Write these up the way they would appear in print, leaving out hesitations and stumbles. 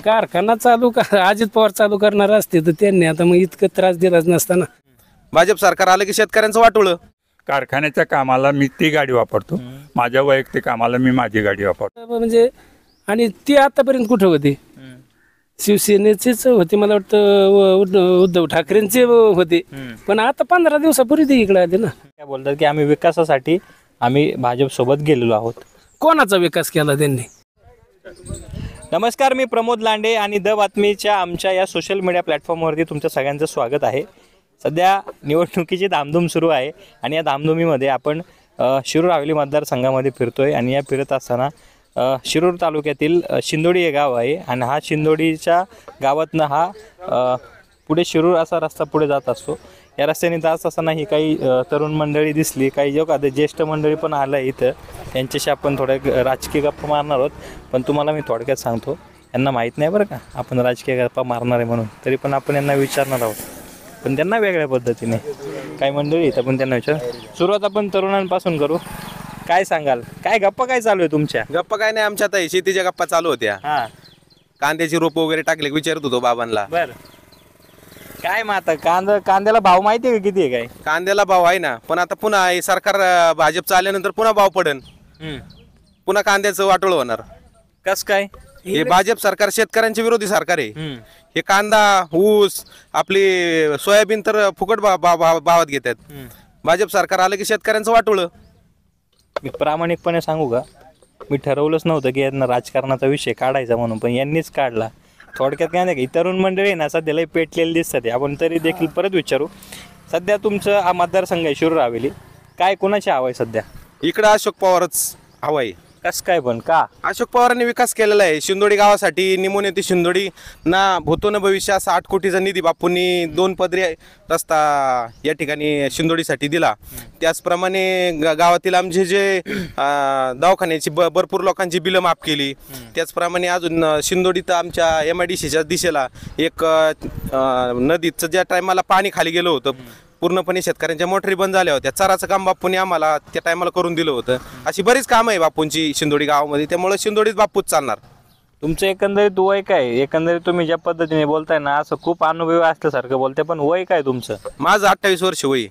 कारखाना चालू अजित पवार चालू करणार असते तर त्यांनी आता मग इतकं त्रास दिलाच नसताना. भाजप सरकार आलं की शेतकऱ्यांचं वाटोळं. कारखान्याच्या कामाला मी ती गाडी वापरतो, माझ्या वैयक्तिक कामाला मी माझी गाडी वापरतो. म्हणजे आणि ती आतापर्यंत कुठं होती? शिवसेनेचेच होते मला वाटतं, उद्धव ठाकरेंचे होते, पण आता 15 दिवसापूर्वी ते इकडे आले ना. काय बोलतात की आम्ही विकासासाठी आम्ही भाजप सोबत गेलेलो आहोत. कोणाचा विकास केला त्यांनी? नमस्कार, मी प्रमोद लांडे आणि द बातमीच्या आमच्या या सोशल मीडिया प्लॅटफॉर्मवरती तुमचं सगळ्यांचं स्वागत आहे. सध्या निवडणुकीची धामधूम सुरू आहे आणि या धामधुमीमध्ये आपण शिरूर हवेली मतदारसंघामध्ये फिरतोय आणि या फिरत असताना शिरूर तालुक्यातील शिंदोडी हे गाव आहे आणि हा शिंदोडीच्या गावातनं हा पुढे शिरूर असा रस्ता पुढे जात असतो. या रस्त्याने जात असताना ही काही तरुण मंडळी दिसली, काही जो का ज्येष्ठ मंडळी पण आलं आहे इथं. त्यांच्याशी आपण थोड्या राजकीय गप्पा मारणार आहोत, पण तुम्हाला मी थोडक्यात सांगतो, यांना माहीत नाही बरं का आपण राजकीय गप्पा मारणार आहे म्हणून, तरी पण आपण यांना विचारणार आहोत, पण त्यांना वेगळ्या पद्धतीने. काही मंडळी येतं पण त्यांना विचार. सुरुवात आपण तरुणांपासून करू. काय सांगाल, काय गप्पा काय चालू आहे तुमच्या? गप्पा काय नाही, आमच्या आता शेतीच्या गप्पा चालू होत्या. हां, कांद्याची रोप वगैरे टाकले विचारत होतो बाबांना. बरं. काय मग आता कांद्याला भाव माहिती आहे का किती आहे? काय कांद्याला भाव आहे ना, पण आता पुन्हा हे सरकार भाजपचं आल्यानंतर पुन्हा भाव पडेल, पुन्हा कांद्याचं वाटोळ होणार. कस काय? हे भाजप सरकार शेतकऱ्यांच्या विरोधी सरकार आहे. हे कांदा, ऊस, आपली सोयाबीन तर फुकट भावात घेतात. भाजप सरकार आलं की शेतकऱ्यांचं वाटोळं. मी प्रामाणिकपणे सांगू का, मी ठरवलंच नव्हतं की यांना राजकारणाचा विषय काढायचा म्हणून, पण यांनीच काढला. थोडक्यात काय नाही, तरुण मंडळी ना सध्याला पेटलेली दिसतात. आपण तरी देखील परत विचारू, सध्या तुमचं हा मतदारसंघ आहे शिरूर हवेली, काय कोणाची हवा आहे सध्या? इकडं अशोक पवारच हवा आहे. कस काय पण का? अशोक पवारांनी विकास केलेला आहे. शिंदोडी गावासाठी निमोने ते शिंदोडी ना भूतो न भविष्य असा 8 कोटीचा निधी बापूंनी 2 पदरी रस्ता या ठिकाणी शिंदोडीसाठी दिला. त्याचप्रमाणे गावातील आमचे जे दवाखान्याची भरपूर लोकांची बिलं माफ केली. त्याचप्रमाणे अजून शिंदोडीत आमच्या MIDCच्या दिशेला एक नदीचं ज्या टायमाला पाणी खाली गेलं होतं, पूर्णपणे शेतकऱ्यांच्या मोटरी बंद झाल्या होत्या, चाराचं काम बापूंनी आम्हाला त्या टायमाला करून दिलं होतं. अशी बरीच कामं आहे बापूंची शिंदोडी गावामध्ये, त्यामुळे शिंदोडीत बापूच चालणार. तुमचं एकंदरीत वय काय? एकंदरीत तुम्ही ज्या पद्धतीने बोलताय ना, असं खूप अनुभवी असल्यासारखं बोलताय, पण वय काय तुमचं? माझं 28 वर्ष वय.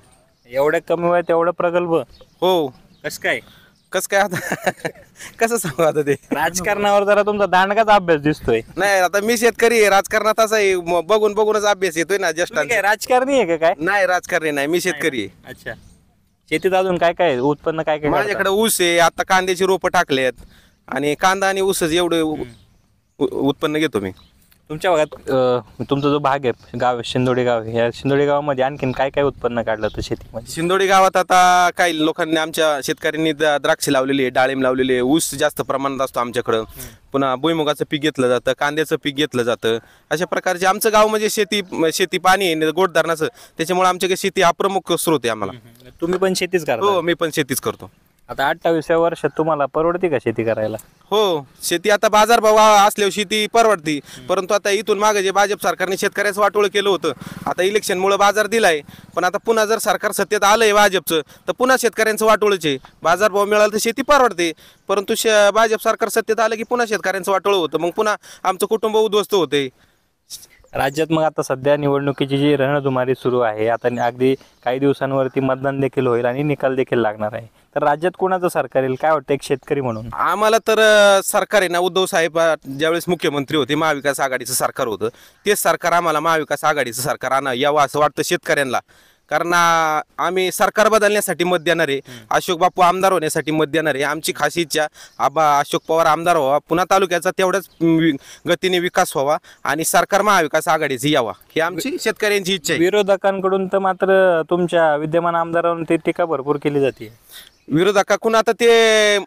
एवढ्या कमी वयात एवढं प्रगल्भ? हो. कस काय आता कसं सांगू आता ते. राजकारणावर जरा तुमचा दांडगाच अभ्यास दिसतोय. नाही, आता मी शेतकरी आहे, राजकारणात असं आहे, बघूनच अभ्यास येतोय ना. जस्ट राजकारणी आहे का काय? नाही, राजकारणी नाही, मी शेतकरी आहे. अच्छा. शेतीत अजून काय काय उत्पन्न काय काय? माझ्याकडे ऊस आहे, आता कांद्याची रोपं टाकलेत आणि कांदा आणि ऊसच एवढं उत्पन्न घेतो मी. तुमच्या भागात तुमचा जो भाग आहे, गाव शिंदोडी गाव, या शिंदोडी गावामध्ये आणखीन काय काय उत्पन्न काढलं तर शेतीमध्ये? शिंदोडी गावात आता काही लोकांनी, आमच्या शेतकऱ्यांनी द्राक्ष लावलेली आहे, डाळिंब लावलेली आहे, ऊस जास्त प्रमाणात असतो आमच्याकडं, पुन्हा भुईमुगाचं पीक घेतलं जातं, कांद्याचं पीक घेतलं जातं. अशा प्रकारचे आमचं गाव म्हणजे शेती पाणी आहे गोड धरणाचं, त्याच्यामुळे आमच्याकडे शेती हा प्रमुख स्रोत आहे आम्हाला. तुम्ही पण शेतीच करा? हो, मी पण शेतीच करतो. आता 28व्या वर्षात तुम्हाला परवडते का शेती करायला? हो, शेती आता बाजारभाव असल्यावर शेती परवडती, परंतु आता इथून मागे जे भाजप सरकारने शेतकऱ्याचं वाटोळं केलं होतं, आता इलेक्शनमुळे बाजार दिलाय, पण आता पुन्हा जर सरकार सत्तेत आलंय भाजपचं तर पुन्हा शेतकऱ्यांचं वाटोळंच आहे. बाजारभाव मिळाला तर शेती परवडते, परंतु भाजप सरकार सत्तेत आलं की पुन्हा शेतकऱ्यांचं वाटोळं होतं, मग पुन्हा आमचं कुटुंब उद्ध्वस्त होते. राज्यात मग आता सध्या निवडणुकीची जी रणधुमारी सुरू आहे, आता अगदी काही दिवसांवरती मतदान देखील होईल आणि निकाल देखील लागणार आहे, तर राज्यात कोणाचं सरकार येईल काय वाटतं एक शेतकरी म्हणून? आम्हाला तर सरकार आहे ना, उद्धव साहेब ज्यावेळेस मुख्यमंत्री होते, महाविकास आघाडीचं सरकार होतं, तेच सरकार आम्हाला महाविकास आघाडीचं सरकार यावं असं वाटतं शेतकऱ्यांना. कारण आम्ही सरकार बदलण्यासाठी मत देणार आहे, अशोक बापू आमदार होण्यासाठी मत देणार आहे. आमची खास इच्छा अशोक पवार आमदार व्हावा, पुन्हा तालुक्याचा तेवढ्याच गतीने विकास व्हावा आणि सरकार महाविकास आघाडीचं यावा, ही आमची शेतकऱ्यांची इच्छा आहे. विरोधकांकडून तर मात्र तुमच्या विद्यमान आमदारांवर टीका भरपूर केली जाते. विरोधकाकडून आता ते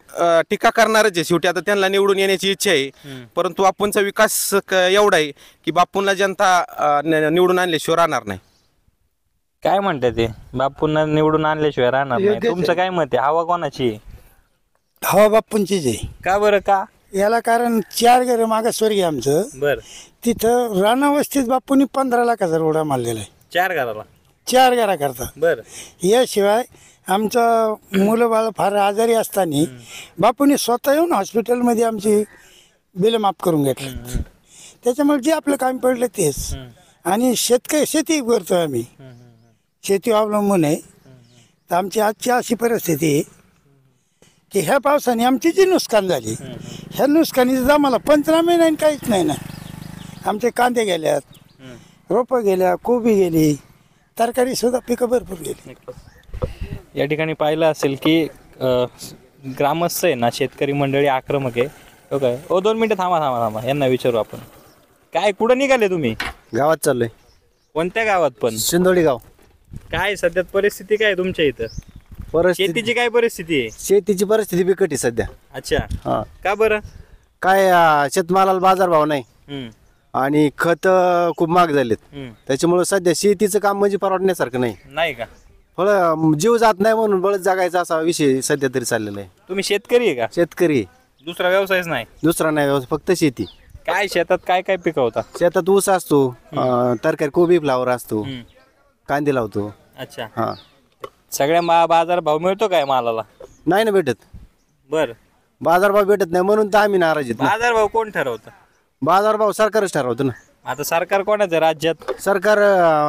टीका करणारच आहे, शेवटी आता त्यांना निवडून येण्याची इच्छा आहे, परंतु बापूंचा विकास एवढा आहे की बापूंना जनता निवडून आणल्याशिवाय राहणार नाही. काय म्हणते ते, बापूंना निवडून आणल्याशिवाय राहणार नाही? तुमचं काय मत आहे, हवा कोणाची? हवा बापूंचीच आहे. का बरं? का? याला कारण 4 घर मागासवर्गीय आमचं, बर, तिथं रानावस्थेत बापूंनी 15 लाखाचा रोडा मारलेला आहे 4 घराला. 4 घराकरता. बर. याशिवाय आमचं मुलं बाळ फार आजारी असताना बापूंनी स्वतः येऊन हॉस्पिटलमध्ये आमची बिलं माफ करून घेतली. त्याच्यामुळे जे आपलं काम पडलं तेच. आणि शेती करतो आम्ही, शेती अवलंबून आहे. तर आमची आजची अशी परिस्थिती आहे की ह्या पावसाने आमची जी नुकसान झाली, ह्या नुकसानीचं आम्हाला पंचनामे नाही, काहीच नाही ना. आमचे कांदे गेल्यात, रोपं गेल्या, कोबी गेली, तरकारी सुद्धा पिकं भरपूर गेली. या ठिकाणी पाहिलं असेल की ग्रामस्थ आहे ना, शेतकरी मंडळी आक्रमक आहे. हो काय, 2 मिनिटं थांबा, यांना विचारू आपण. काय कुठं निघाले तुम्ही? गावात चाललोय, कोणत्या गावात? पण शिंदोडी गाव. काय सध्या परिस्थिती काय तुमच्या इथं? परिस्थिती, शेतीची काय परिस्थिती आहे? शेतीची परिस्थिती बिकट आहे सध्या. अच्छा, हा, का बरं? काय शेतमालाला बाजारभाव नाही हम्म, आणि खत खूप महाग झालेत. हम्म. त्याच्यामुळे सध्या शेतीचं काम म्हणजे परवडण्यासारखं नाही. नाही का? फळ जीव जात नाही म्हणून बळच जगायचा असा विषय सध्या तरी चाललेला आहे. तुम्ही शेतकरी आहे का? शेतकरी आहे. दुसरा व्यवसायच नाही? दुसरा नाही व्यवसाय, फक्त शेती. काय शेतात काय काय पिकवता? शेतात ऊस असतो, तरकारी कोबी फ्लावर असतो, कांदे लावतो. अच्छा, हा, सगळ्या बाजार भाव मिळतो काय मालाला? नाही ना भेटत, बर, बाजारभाव भेटत नाही म्हणून तर आम्ही नाराज आहेत ना. बाजार भाव कोण ठरवतं? बाजारभाव सरकारच ठरवतं ना. आता सरकार कोणाचं राज्यात? सरकार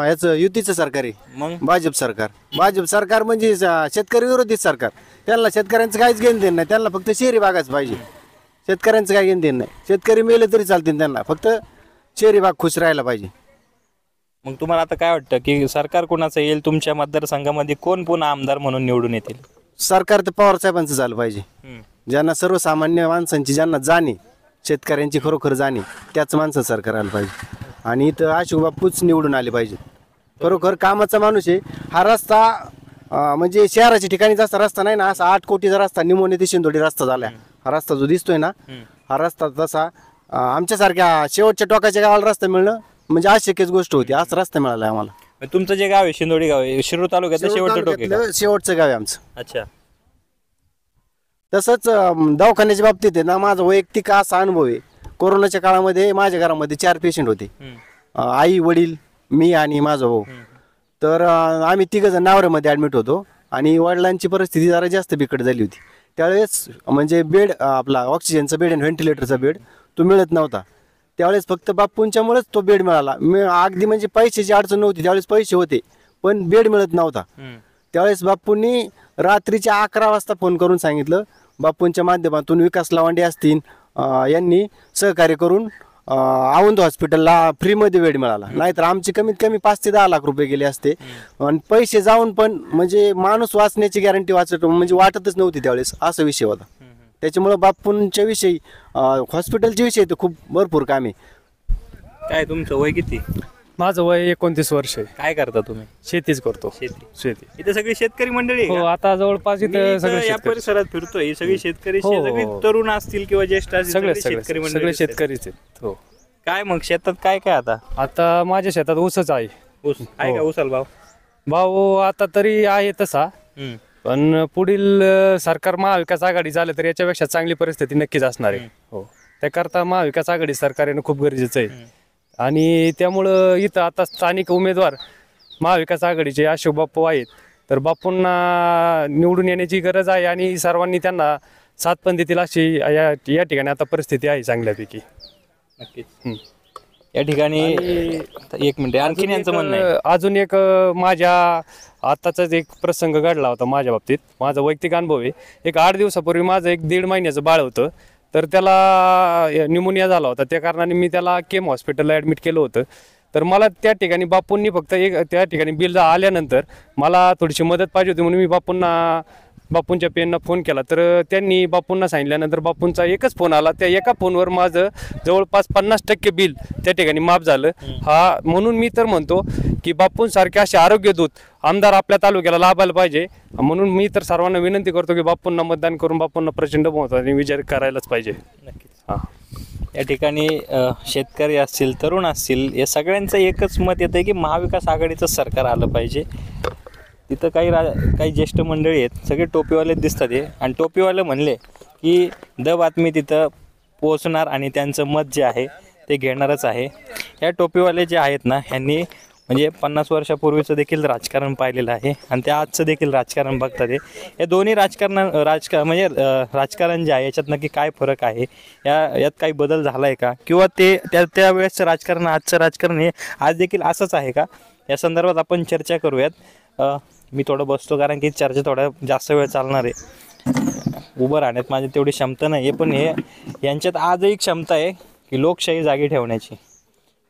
याचं युतीचं सरकार आहे, मग भाजप सरकार. भाजप सरकार म्हणजे शेतकरी विरोधी सरकार. त्यांना शेतकऱ्यांचं काहीच घेणं देणं नाही, त्यांना फक्त शहरी भागाच पाहिजे. शेतकऱ्यांचं काही घेणं देणं नाही. शेतकरी मेले तरी चालतील, त्यांना फक्त शहरी भाग खुश राहायला पाहिजे. मग तुम्हाला आता काय वाटतं की सरकार कोणाचं येईल? तुमच्या मतदारसंघामध्ये कोण पुन्हा आमदार म्हणून निवडून येतील? सरकार तर पवार साहेबांचं झालं पाहिजे. ज्यांना सर्वसामान्य माणसांची, ज्यांना जाणे, शेतकऱ्यांची खरोखर जाणे, त्याच माणसं सरकार आलं पाहिजे. आणि इथं अशोक बापूच निवडून आले पाहिजे. खरोखर कामाचा माणूस आहे. हा रस्ता म्हणजे शहराच्या ठिकाणी जसा रस्ता नाही ना, असा 8 कोटीचा रस्ता निमोनी ते शिंदोडी रस्ता झाला. हा रस्ता जो दिसतोय ना, हा रस्ता तसा आमच्यासारख्या शेवटच्या टोकाच्या गावाला रस्ता मिळणं म्हणजे अशक्यच गोष्ट होती. असा रस्ता मिळाला आम्हाला. तुमचं जे गाव आहे शिंदोडी गाव आहे, शिरूर तालुक्यातलं शेवटचं टोक आहे का? शेवटचं गाव आहे आमचं. अच्छा, तसंच दवाखान्याच्या बाबतीत आहे ना, माझा वैयक्तिक असा अनुभव आहे. कोरोनाच्या काळामध्ये माझ्या घरामध्ये 4 पेशंट होते, आई, वडील, मी आणि माझा भाऊ. तर आम्ही 3 जण नावऱ्यामध्ये ॲडमिट होतो आणि वडिलांची परिस्थिती जरा जास्त बिकट झाली होती. त्यावेळेस म्हणजे बेड, आपला ऑक्सिजनचा बेड आणि व्हेंटिलेटरचा बेड तो मिळत नव्हता. त्यावेळेस फक्त बापूंच्यामुळेच तो बेड मिळाला. अगदी म्हणजे पैशाची अडचण नव्हती, त्यावेळेस पैसे होते पण बेड मिळत नव्हता. त्यावेळेस बापूंनी रात्रीच्या 11 वाजता फोन करून सांगितलं. बापूंच्या माध्यमातून विकास लावांडे असतील यांनी सहकार्य करून औंध हॉस्पिटलला फ्रीमध्ये बेड मिळाला. नाहीतर आमचे कमीत कमी 5 ते 10 लाख रुपये गेले असते. आणि पैसे जाऊन पण म्हणजे माणूस वाचण्याची गॅरंटी म्हणजे वाटतच नव्हती त्यावेळेस, असा विषय होता. त्याच्यामुळं बापूंच्या विषयी, हॉस्पिटलच्या विषयी तर खूप भरपूर काम आहे. काय तुमचं वय किती? माझं वय 29 वर्ष आहे. काय करता तुम्ही? शेतीच करतो. शेती. इथे सगळी शेतकरी मंडळी आहे हो, का? आता जवळपास मी इथं इथं सगळे या शेतकरी, परिसरात फिरतोय, ही सगळी शेतकरी, हो, हो, सगळी हो. तरुण असतील किंवा ज्येष्ठ असतील, सगळे सगळी शेतकरी मंडळी सगळे दिसतात. शेतकरीच आहेत. हो, काय मग शेतात काय काय आता? आता माझ्या शेतात ऊसच आहे. ऊस आहे का? ऊसाल भाव? भाऊ आता तरी आहे तसा, पण पुढील सरकार महाविकास आघाडी झालं तर याच्यापेक्षा चांगली परिस्थिती नक्कीच असणार आहे. हो, त्याकरता महाविकास आघाडी सरकार येणं खूप गरजेचं आहे. आणि त्यामुळं इथं आता स्थानिक उमेदवार महाविकास आघाडीचे अशोक बापू आहेत, तर बापूंना निवडून येण्याची गरज आहे आणि सर्वांनी त्यांना साथ पण देतील अशी या ठिकाणी आता परिस्थिती आहे चांगल्यापैकी. नक्कीच. या ठिकाणी एक मिनिट, आणखीन यांचं म्हणणं आहे. अजून एक माझ्या आताचाच एक प्रसंग घडला होता माझ्या बाबतीत. माझा वैयक्तिक अनुभव आहे. एक 8 दिवसापूर्वी माझं एक 1.5 महिन्याचं बाळ होतं, तर त्याला न्यूमोनिया झाला होता. त्या कारणाने मी त्याला केम हॉस्पिटलला ॲडमिट केलं होतं. तर मला त्या ठिकाणी बापूंनी फक्त त्या ठिकाणी बिल आल्यानंतर मला थोडीशी मदत पाहिजे होती म्हणून मी बापूंच्या पेनना फोन केला. तर त्यांनी बापूंना सांगितल्यानंतर बापूंचा एकच फोन आला. त्या एका फोनवर माझं जवळपास 50% बिल त्या ठिकाणी माफ झालं. म्हणून मी तर म्हणतो की बापूंसारखे असे आरोग्यदूत आमदार आपल्या तालुक्याला लाभायला पाहिजे. म्हणून मी तर सर्वांना विनंती करतो की बापूंना मतदान करून बापूंना प्रचंड बहुमताने विजय करायलाच पाहिजे. नक्कीच. हां, या ठिकाणी शेतकरी असतील, तरुण असतील, या सगळ्यांचं एकच मत येतं की महाविकास आघाडीचं सरकार आलं पाहिजे. तिथं काही ज्येष्ठ मंडळी आहेत, सगळे टोपीवाले दिसतात हे. आणि टोपीवाले म्हणले की बातमी तिथं पोहोचणार आणि त्यांचं मत जे आहे ते घेणारच आहे. या टोपीवाले जे आहेत ना, ह्यांनी म्हणजे 50 वर्षापूर्वीचं देखील राजकारण पाहिलेलं आहे आणि त्या आजचं देखील राजकारण बघतात आहे. या दोन्ही राजकारण जे आहे याच्यात नक्की काय फरक आहे, यात काही बदल झाला आहे का, किंवा त्यावेळेसचं राजकारण आजचं राजकारण हे आज देखील असंच आहे का, या संदर्भात आपण चर्चा करूयात. मी थोडं बसतो कारण की चर्चा थोडा जास्त वेळ चालणार आहे. उभं राहण्यात माझी तेवढी क्षमता नाही आहे, पण यांच्यात आजही क्षमता आहे की लोकशाही जागी ठेवण्याची.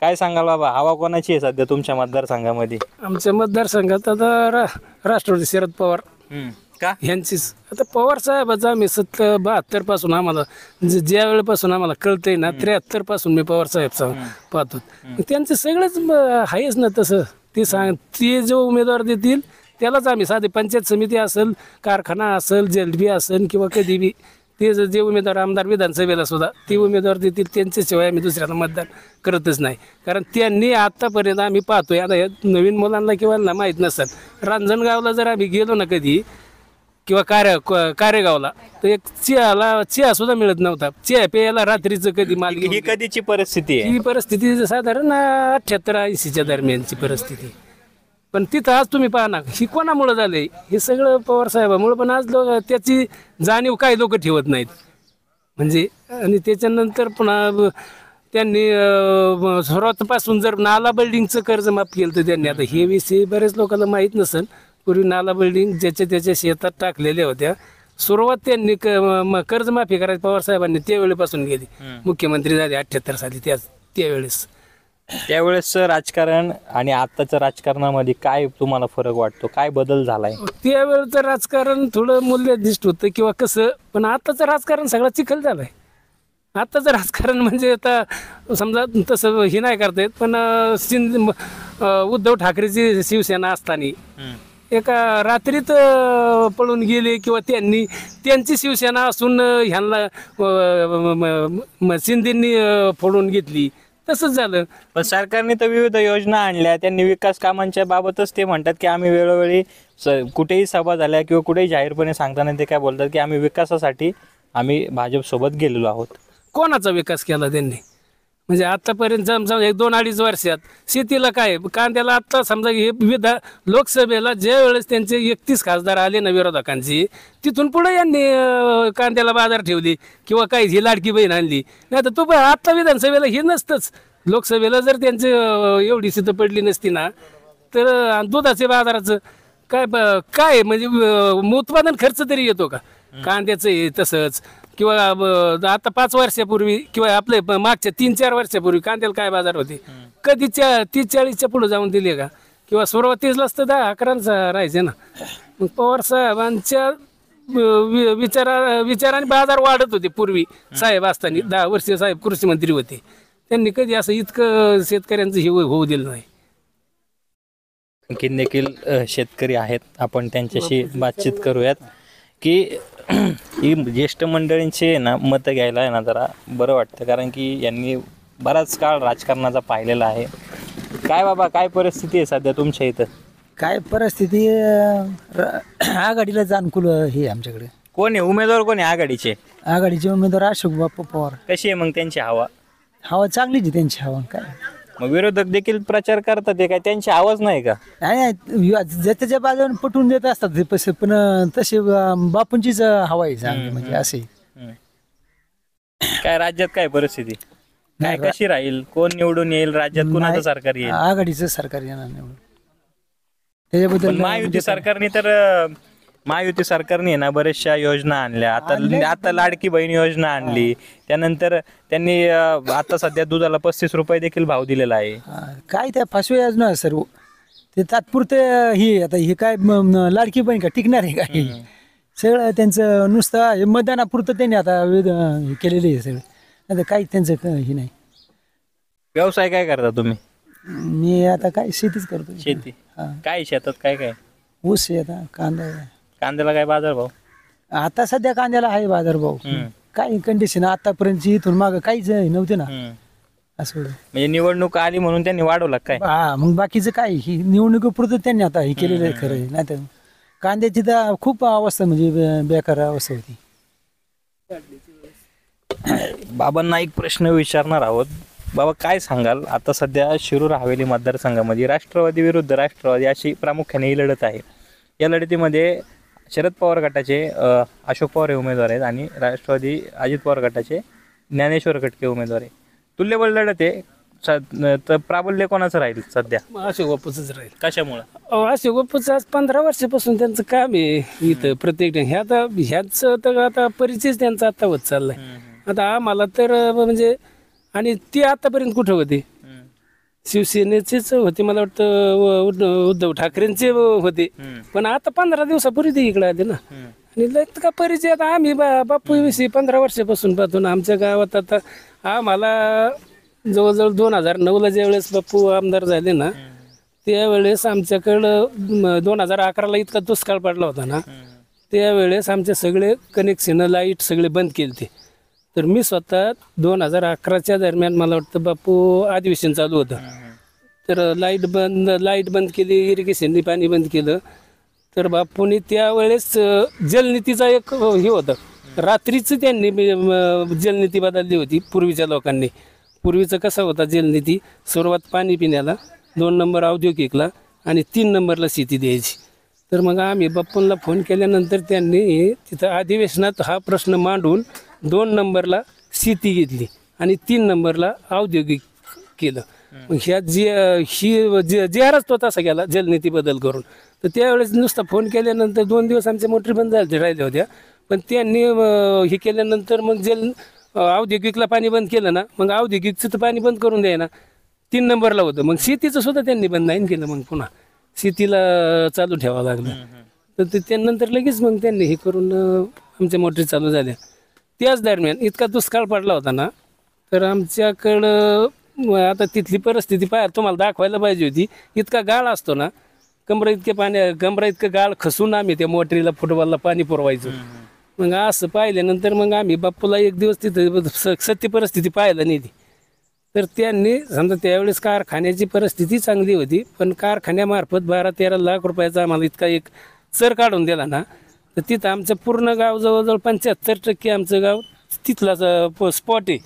काय सांगाल बाबा, हवा कोणाची आहे सध्या तुमच्या मतदारसंघामध्ये? आमच्या मतदारसंघात आता राष्ट्रवादी शरद पवार का यांचीच. आता पवार साहेबाचा आम्ही 72 पासून आम्हाला ज्या वेळेपासून आम्हाला कळतंय ना 73 पासून मी पवार साहेबचा पाहतो. त्यांचं सगळंच आहेच ना तसं. ते जो उमेदवार देतील त्यालाच आम्ही, साधे पंचायत समिती असेल, कारखाना असेल, जेलबी असेल किंवा कधी बी, ते जे उमेदवार आमदार विधानसभेला सुद्धा ते उमेदवार देतील त्यांच्याशिवाय आम्ही दुसऱ्याला मतदान करतच नाही. कारण त्यांनी आत्तापर्यंत आम्ही पाहतोय, आता या नवीन मुलांना किंवा माहीत नसतात, रांजणगावला जर आम्ही गेलो ना कधी किंवा कारेगावला, तर एक चहा सुद्धा मिळत नव्हता. चहा प्यायला रात्रीचं कधी माल. ही कधीची परिस्थिती आहे? ही परिस्थिती साधारण 78-80च्या दरम्यानची परिस्थिती. पण तिथं आज तुम्ही पाहा ना, ही कोणामुळं झालंय? हे सगळं पवार साहेबामुळं. पण आज त्याची जाणीव काही लोक ठेवत नाहीत म्हणजे. आणि त्याच्यानंतर पुन्हा त्यांनी सुरुवातीपासून जर नाला बिल्डिंगचं कर्ज माफ केलं तर त्यांनी, आता हे विषय बरेच लोकांना माहीत नसेल, पूर्वी नाला बिल्डिंग त्याच्या शेतात टाकलेल्या होत्या. सुरुवात त्यांनी कर्जमाफी करायची पवार साहेबांनी त्यावेळेपासून गेली. मुख्यमंत्री झाले 78 साली. त्यावेळेसचं राजकारण आणि आताच्या राजकारणामध्ये काय तुम्हाला फरक वाटतो? काय बदल झालाय? त्यावेळेचं राजकारण थोडं मूल्यनिष्ठ होतं किंवा कसं, पण आताचं राजकारण सगळं चिखल झालंय. आताचं राजकारण म्हणजे आता समजा तसं हे नाही करता येत, पण उद्धव ठाकरेची शिवसेना असताना एका रात्रीत पळून गेले किंवा त्यांची शिवसेना असून ह्यांना शिंदेंनी फोडून घेतली, तसंच झालं. पण सरकारने तर विविध योजना आणल्या, त्यांनी विकास कामांच्या बाबतच ते म्हणतात की आम्ही वेळोवेळी कुठेही सभा झाल्या किंवा कुठेही जाहीरपणे सांगताना ते काय बोलतात की आम्ही विकासासाठी आम्ही भाजपसोबत गेलेलो आहोत. कोणाचा विकास केला त्यांनी? म्हणजे आतापर्यंत समजा 2-2.5 वर्षात शेतीला काय, कांद्याला आत्ता समजा हे लोकसभेला ज्या वेळेस त्यांचे 31 खासदार आले ना विरोधकांची, तिथून पुढे यांनी कांद्याला बाजार ठेवली किंवा काही ही लाडकी बहीण आणली. नाही तर तो आत्ता विधानसभेला हे नसतंच. लोकसभेला जर त्यांची एवढी सिद्ध पडली नसती ना, तर दुधाचे बाजाराचं काय म्हणजे उत्पादन खर्च तरी येतो का? कांद्याचं हे तसंच. किंवा आता 5 वर्षापूर्वी किंवा आपले मागच्या 3-4 वर्षापूर्वी कांद्याला काय बाजार होते? कधी 30-40च्या पुढे जाऊन दिले का? किंवा सुरुवातीलाच तर 10-11 राहायचे ना. मग पवार साहेबांच्या विचाराने बाजार वाढत होते पूर्वी साहेब असताना. 10 वर्ष साहेब कृषी मंत्री होते, त्यांनी कधी असं इतकं शेतकऱ्यांचं हे होऊ दिलं नाही. आणखीन देखील शेतकरी आहेत, आपण त्यांच्याशी बातचीत करूयात की ही ज्येष्ठ मंडळींचे ना मतं घ्यायला आहे ना जरा बरं वाटतं, कारण की यांनी बराच काळ राजकारणाचा पाहिलेला आहे. काय बाबा, काय परिस्थिती आहे सध्या तुमच्या इथं? काय परिस्थिती, आघाडीला अनुकूल हे आमच्याकडे. कोण आहे उमेदवार, कोण आहे आघाडीचे? आघाडीचे उमेदवार अशोक बापू पवार. कशी आहे मग त्यांची हवा? हवा चांगलीच आहे त्यांची हवा. काय मग विरोधक देखील प्रचार करतात, ते काय त्यांची आवाज नाही का? नाही, ज्याच्या बाजूने पटवून देत असतात ते पैसे, पण तसे बापूंचीच हवा आहे चांगली. म्हणजे असे काय राज्यात काय परिस्थिती, काय कशी राहील, कोण निवडून येईल राज्यात, कोणाचं सरकार येईल? आघाडीचं सरकार येणार निवडून. त्याच्याबद्दल महायुती सरकारने ना बऱ्याचशा योजना आणल्या. आता लाडकी बहीण योजना आणली, त्यानंतर त्यांनी आता सध्या दुधाला 35 रुपये देखील भाव दिलेला आहे. काय त्या फसवे योजना सर्व ते तात्पुरते. ही आता हे काय लाडकी बहीण का टिकणार आहे काय? सगळं त्यांचं नुसतं मतदानापुरतं त्यांनी आता केलेलं आहे सगळं. आता काही त्यांचं हे नाही. व्यवसाय काय करता तुम्ही? मी आता काय शेतीच करतो. शेती काय शेतात काय काय? ऊस आहे, आता कांदा आहे. कांद्याला काय बाजार भाव? आता सध्या कांद्याला आहे बाजार भाव. काही कंडिशन आतापर्यंत इथून माग काहीच नव्हते ना असं. म्हणजे निवडणूक आली म्हणून त्यांनी वाढवला काय? हा, मग बाकीचं काय, ही निवडणुकीपुरतं त्यांनी आता हे केलेलं आहे. खरं आहे. नाही तर कांद्याची तर खूप अवस्था म्हणजे बेकार अवस्था होती. बाबांना एक प्रश्न विचारणार आहोत. बाबा काय सांगाल, आता सध्या शिरूर हवेली मतदारसंघामध्ये राष्ट्रवादी विरुद्ध राष्ट्रवादी अशी प्रामुख्याने ही लढत आहे. या लढतीमध्ये शरद पवार गटाचे अशोक पवार हे उमेदवार आहेत आणि राष्ट्रवादी अजित पवार गटाचे ज्ञानेश्वर खटके उमेदवार आहे. तुल्यबळ लढत आहे. तर प्राबल्य कोणाचं राहील सध्या? अशोक बापूच राहील. कशामुळं? अशोक बापूचं आज 15 वर्षापासून त्यांचं काम आहे इथं प्रत्येक ह्याच तर आता परिचय त्यांचा आता होत चाललाय. आता आम्हाला तर म्हणजे, आणि ते आतापर्यंत कुठं होते? शिवसेनेचेच होते मला वाटतं, उद्धव ठाकरेंचे होते, पण आता 15 दिवसापूर्वी ते इकडे आले ना. आणि लग का परिचय आता आम्ही बापूविषयी 15 वर्षापासून पाहतो ना. आमच्या गावात आता आम्हाला जवळजवळ 2009ला ज्यावेळेस बापू आमदार झाले ना, त्यावेळेस आमच्याकडं 2011ला इतका दुष्काळ पडला होता ना, त्यावेळेस आमचे सगळे कनेक्शन लाईट सगळे बंद केले ते. तर मी स्वतः 2011च्या दरम्यान मला वाटतं बापू अधिवेशन चालू होतं, तर लाईट बंद केली, इरिगेशननी पाणी बंद केलं. तर बापूंनी त्यावेळेस जलनीतीचा एक हे होतं, रात्रीच त्यांनी जलनीती बदलली होती पूर्वीच्या लोकांनी. पूर्वीचं कसं होता जलनीती, सुरुवात पाणी पिण्याला, 2 नंबर औद्योगिकला आणि 3 नंबरला शेती द्यायची. तर मग आम्ही बापूंना फोन केल्यानंतर त्यांनी तिथं अधिवेशनात हा प्रश्न मांडून 2 नंबरला शेती घेतली आणि 3 नंबरला औद्योगिक केलं. मग ह्या जिहारच तो तसा गेला जलनीती बदल करून. तर त्यावेळेस नुसता फोन केल्यानंतर 2 दिवस आमच्या मोटरी बंद राहिल्या होत्या, पण त्यांनी हे केल्यानंतर मग औद्योगिकला पाणी बंद केलं ना, मग औद्योगिकचं तर पाणी बंद करून द्याय ना, 3 नंबरला होतं. मग शेतीचं सुद्धा त्यांनी बंद नाही केलं, मग पुन्हा शेतीला चालू ठेवावं लागलं. तर त्यानंतर लगेच मग त्यांनी हे करून आमच्या मोटरी चालू झाल्या. त्याच दरम्यान इतका दुष्काळ पडला होता ना, तर आमच्याकडं आता तिथली परिस्थिती तुम्हाला दाखवायला पाहिजे होती. इतका गाळ असतो ना, कमरा इतकं गाळ खसून आम्ही त्या मोटरीला फुटबॉलला पाणी पुरवायचो. मग असं पाहिल्यानंतर मग आम्ही बापूला एक दिवस तिथं सत्य परिस्थिती पाहायला नेली. तर त्यांनी समजा त्यावेळेस कारखान्याची परिस्थिती चांगली होती, पण कारखान्यामार्फत 12-13 लाख रुपयाचा आम्हाला इतका एक चर काढून दिला ना, तर तिथं आमचं पूर्ण गाव जवळजवळ 75% आमचं गाव तिथलाच स्पॉट आहे,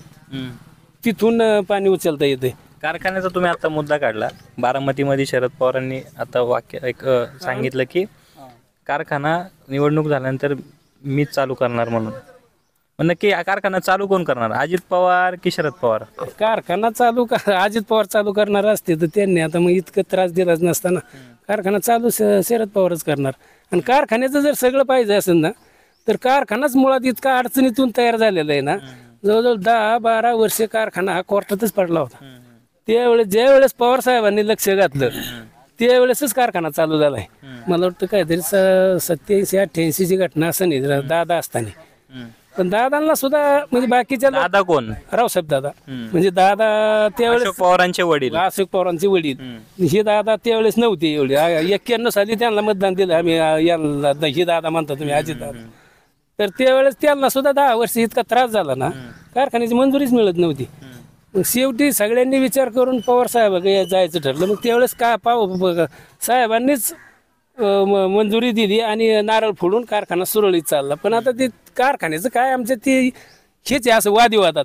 तिथून पाणी उचलता येते. कारखान्याचा तुम्ही आता मुद्दा काढला. बारामतीमध्ये शरद पवारांनी आता वाक्य एक सांगितलं की कारखाना निवडणूक झाल्यानंतर मीच चालू करणार म्हणून. पण नक्की कारखाना चालू कोण करणार, अजित पवार की शरद पवार? कारखाना चालू अजित पवार चालू करणार असते तर त्यांनी आता मग इतकं त्रास दिलाच नसता ना. कारखाना चालू शरद पवारच करणार. आणि कारखान्याचं जर सगळं पाहिजे असेल ना, तर कारखानाच मुळात इतका अडचणीतून तयार झालेला आहे ना. जवळजवळ 10-12 वर्षे कारखाना हा कोर्टातच पडला होता. त्यावेळेस ज्यावेळेस पवार साहेबांनी लक्ष घातलं त्यावेळेसच कारखाना चालू झाला आहे. मला वाटतं काहीतरी 87-88ची घटना असं नाही दादा असताना. पण दादांना सुद्धा म्हणजे बाकीच्या दादा कोण? रावसाहेब दादा, म्हणजे दादा त्यावेळेस अशोक पवारांचे वडील. अशोक पवारांचे वडील. हे दादा त्यावेळेस नव्हते एवढे. 91 साली त्यांना मतदान दिलं आम्ही. यांना हे दादा म्हणता तुम्ही, अजित दादा. तर त्यावेळेस त्यांना सुद्धा 10 वर्ष इतका त्रास झाला ना, कारखान्याची मंजुरीच मिळत नव्हती. मग शेवटी सगळ्यांनी विचार करून पवार साहेब जायचं ठरलं. मग त्यावेळेस साहेबांनीच मंजुरी दिली आणि नारळ फोडून कारखाना सुरळीत चालला. पण आता ते कारखान्याचं काय आमच्या ते हेच असं वादिवादात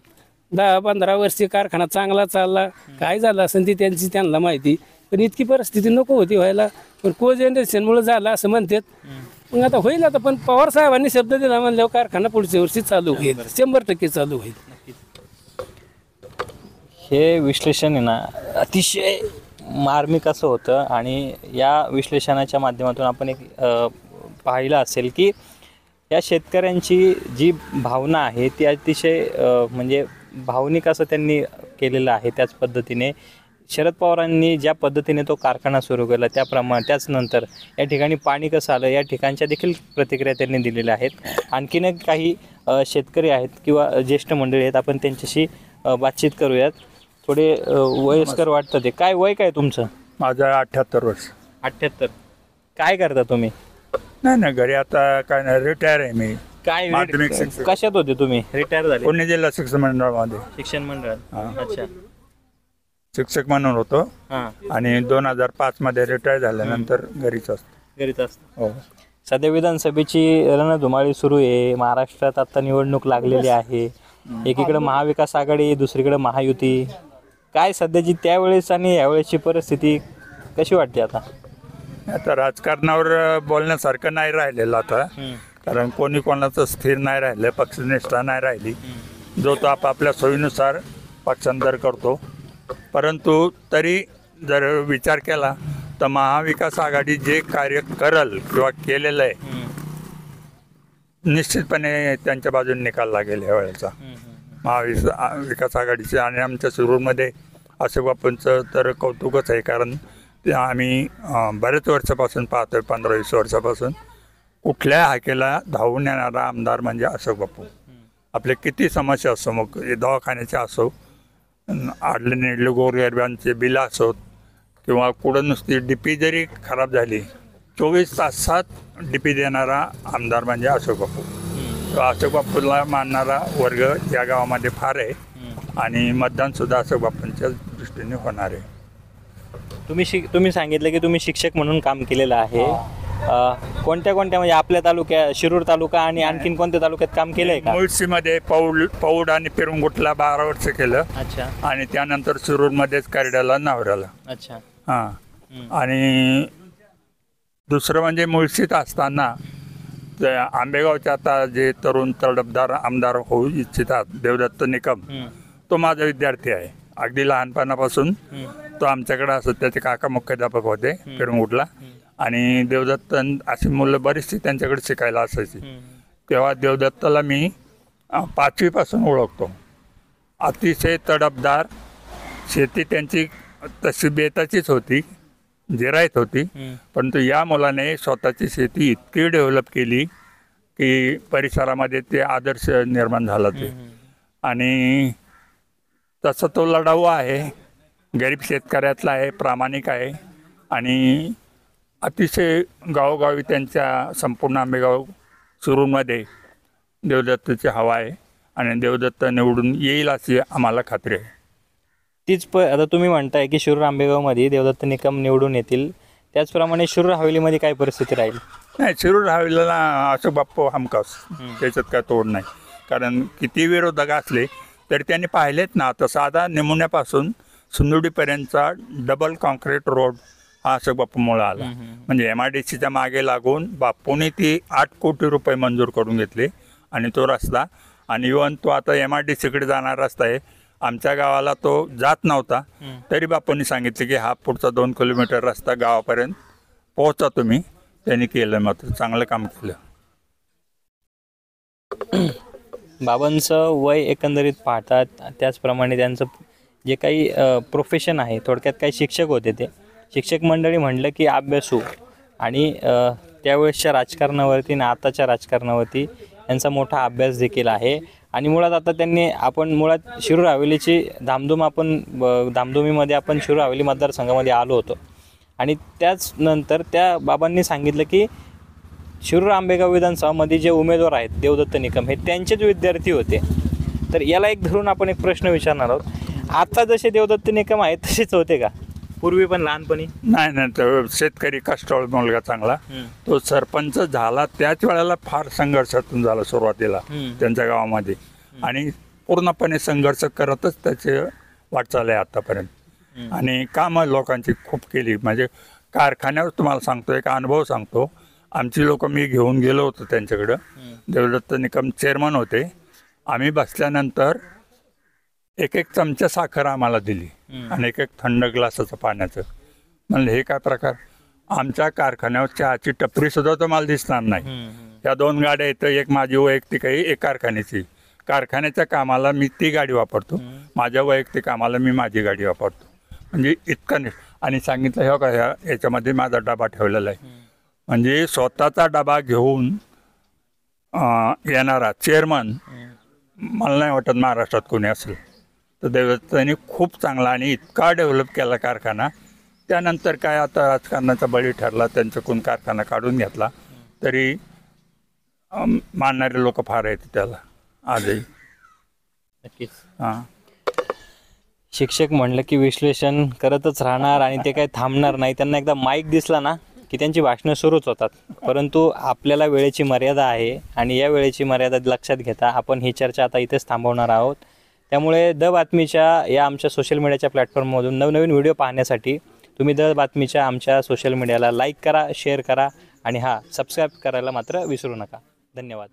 10-15 वर्षे कारखाना चांगला चालला. काय झालं असेल ती त्यांना माहिती, पण इतकी परिस्थिती नको होती व्हायला. पण को जनरेशनमुळे झालं असं म्हणतात. मग आता होईल आता, पण पवार साहेबांनी शब्द दिला म्हणल्यावर कारखाना पुढच्या वर्षी चालू होईल, 100% चालू होईल. हे विश्लेषण आहे ना अतिशय मार्मिक असं होतं. आणि या विश्लेषणाच्या माध्यमातून आपण एक पाहिलं असेल की या शेतकऱ्यांची जी भावना आहे ती अतिशय म्हणजे भावनिक असं त्यांनी केलेलं आहे. त्याच पद्धतीने शरद पवारांनी ज्या पद्धतीने तो कारखाना सुरू केला त्याच नंतर या ठिकाणी पाणी कसं आलं या ठिकाणच्या देखील प्रतिक्रिया त्यांनी दिलेल्या आहेत. आणखीन काही शेतकरी आहेत किंवा ज्येष्ठ मंडळी आहेत, आपण त्यांच्याशी बातचीत करूयात. थोडे वयस्कर वाटतं ते. काय वय काय तुमचं? माझं 78 वर्ष. 78. काय करता तुम्ही? नाही घरी आता काय नाही, रिटायर आहे मी. काय माध्यमिक शिक्षक. कशात होते तुम्ही? रिटायर झाले? पुणे जिल्हा शिक्षण मंडळामध्ये. शिक्षण मंडळात. अच्छा. शिक्षक म्हणून होतो आणि 2005 मध्ये रिटायर झाल्यानंतर घरीच असतो. हो. सध्या विधानसभेची रणधुमाळी सुरू आहे. महाराष्ट्रात आता निवडणूक लागलेली आहे. एकीकडे महाविकास आघाडी, दुसरीकडे महायुती. काय सध्याची त्यावेळेस आणि यावेळेसची परिस्थिती कशी वाटते आता? आता राजकारणावर बोलण्यासारखं नाही राहिलेलं आता, कारण कोणी कोणाचं स्थिर नाही राहिलं, पक्षनिष्ठा नाही राहिली. जो तो आपापल्या सोयीनुसार पक्षांतर करतो. परंतु तरी जर विचार केला तर महाविकास आघाडी जे कार्य करल किंवा केलेलं आहे निश्चितपणे त्यांच्या बाजूने निकाल लागेल या वेळेचा महाविकास आघाडीचे. आणि आमच्या शिरूरमध्ये अशोक बापूंचं तर कौतुकच आहे, कारण ते आम्ही बरेच वर्षापासून पाहतोय, 15-20 वर्षापासून कुठल्या हाकेला धावून येणारा आमदार म्हणजे अशोक बापू. आपले किती समस्या असो, मग दवाखान्याचे असो, आडले निडले गोरगरिबांचे बिल असोत, किंवा कुठं नुसती डीपी जरी खराब झाली 24 तासात डीपी देणारा आमदार म्हणजे अशोक बापू. तो अशोक बापूला मानणारा वर्ग या गावामध्ये फार आहे आणि मतदानसुद्धा अशोक बापूंच्या दृष्टीने होणार आहे. तुम्ही सांगितलं की तुम्ही शिक्षक म्हणून काम केलेलं आहे. कोणत्या म्हणजे आपल्या तालुक्यात, शिरूर तालुका आणि आणखीन कोणत्या तालुक्यात काम केलंय का? मुळशीमध्ये पौड आणि पिरुंगुटला 12 वर्ष केलं. अच्छा. आणि त्यानंतर शिरूरमध्येच करड्याला नावऱ्याला. अच्छा. हां. आणि दुसरं म्हणजे मुळशीत असताना आंबेगावचे आता जे तरुण तडफदार आमदार होऊ इच्छितात देवदत्त निकम, तो माझा विद्यार्थी आहे. अगदी लहानपणापासून तो आमच्याकडे असत. त्याचे काका मुख्याध्यापक होते पिरुंगुटला. आणि देवदत्त अशी मुलं बरीचशी त्यांच्याकडे शिकायला असायची. तेव्हा देवदत्ताला मी 5वीपासून ओळखतो. अतिशय तडफदार, शेती त्यांची तशी बेताचीच होती, जिरायत होती. परंतु या मुलाने स्वतःची शेती इतकी डेव्हलप केली की परिसरामध्ये ते आदर्श निर्माण झाला ते. आणि तसं तो लढाऊ आहे, गरीब शेतकऱ्यातला आहे, प्रामाणिक आहे. आणि अतिशय गावोगावी त्यांच्या संपूर्ण आंबेगाव शिरूरमध्ये देवदत्तची हवा आहे आणि देवदत्त निवडून येईल अशी आम्हाला खात्री आहे. आता तुम्ही म्हणताय की शिरूर आंबेगावमध्ये देवदत्त निकम निवडून येतील, त्याचप्रमाणे शिरूर हवेलीमध्ये काय परिस्थिती राहील? नाही, शिरूर हवेलीला अशोक बापू हमखास, त्याच्यात काय तोड नाही. कारण किती विरोधक असले तरी त्यांनी पाहिलेत ना, आता साधा निमुण्यापासून सुंदुडीपर्यंतचा डबल कॉन्क्रीट रोड हा अशोक बापूमुळे आला. म्हणजे MIDCच्या मागे लागून बापूने ती 8 कोटी रुपये मंजूर करून घेतले आणि तो रस्ता, आणि इव्हन तो आता MIDCकडे जाणारा रस्ता आहे. आमच्या गावाला तो जात नव्हता, तरी बापूंनी सांगितले की हा पुढचा 2 किलोमीटर रस्ता गावापर्यंत पोहोचा तुम्ही. त्यांनी केलं, मात्र चांगलं काम केलं. बाबांचं वय एकंदरीत पाहतात, त्याचप्रमाणे त्यांचं जे काही प्रोफेशन आहे, थोडक्यात काही शिक्षक होते. ते शिक्षक मंडळी म्हटलं की अभ्यासू, आणि त्यावेळेसच्या राजकारणावरती आणि आताच्या राजकारणावरती यांचा मोठा अभ्यास देखील आहे. आणि मुळात आता आपण मुळात शिरूर हवेलीची धामधुमीमध्ये आपण शिरूर हवेली मतदारसंघामध्ये आलो होतो. आणि त्याच नंतर त्या बाबांनी सांगितलं की शिरूर आंबेगाव विधानसभामध्ये जे उमेदवार आहेत देवदत्त निकम, हे त्यांचेच विद्यार्थी होते. तर याला एक धरून आपण एक प्रश्न विचारणार आहोत. आता जसे देवदत्त निकम आहेत तसेच होते का पूर्वी पण लहानपणी? नाही, तो शेतकरी कष्टाळू मुलगा चांगला. तो सरपंच झाला त्याच वेळेला फार संघर्षातून झाला सुरुवातीला त्यांच्या गावामध्ये, आणि पूर्णपणे संघर्ष करतच त्याचे वाटचाल आहे आतापर्यंत. आणि कामं लोकांची खूप केली. म्हणजे कारखान्यावर तुम्हाला सांगतो, एक अनुभव सांगतो. आमची लोक, मी घेऊन गेलो होतो त्यांच्याकडं. देवदत्त निकम चेअरमन होते. आम्ही बसल्यानंतर एक चमचा साखर आम्हाला दिली आणि एक थंड ग्लासाचं पाण्याचं. म्हणलं हे काय प्रकार? आमच्या कारखान्यावर चहाची टपरी सुद्धा तुम्हाला दिसणार नाही. या 2 गाड्या येतं, एक माझी वैयक्तिक आहे, एक कारखान्याची. कारखान्याच्या कामाला मी ती गाडी वापरतो, माझ्या वैयक्तिक कामाला मी माझी गाडी वापरतो. म्हणजे इतका नाही. आणि सांगितलं हे का याच्यामध्ये माझा डबा ठेवलेला आहे. म्हणजे स्वतःचा डबा घेऊन येणारा चेअरमन मला नाही वाटत महाराष्ट्रात कोणी असेल. तर देवदत्तांनी खूप चांगला आणि इतका डेव्हलप केला कारखाना. त्यानंतर काय आता राजकारणाचा बळी ठरला, त्यांच्याकडून कारखाना काढून घेतला, तरी मानणारे लोक फार आहेत त्याला आजही. नक्कीच. हां, शिक्षक म्हणलं की विश्लेषण करतच राहणार आणि ते काही थांबणार नाही. त्यांना एकदा माईक दिसला ना की त्यांची भाषणं सुरूच होतात. परंतु आपल्याला वेळेची मर्यादा आहे आणि या वेळेची मर्यादा लक्षात घेता आपण ही चर्चा आता इथेच थांबवणार आहोत. त्यामुळे द बातमीच्या या आमच्या सोशल मीडियाच्या प्लॅटफॉर्ममधून नवनवीन व्हिडिओ पाहण्यासाठी तुम्ही द बातमीच्या आमच्या सोशल मीडियाला लाईक करा, शेअर करा आणि सबस्क्राईब करायला मात्र विसरू नका. धन्यवाद.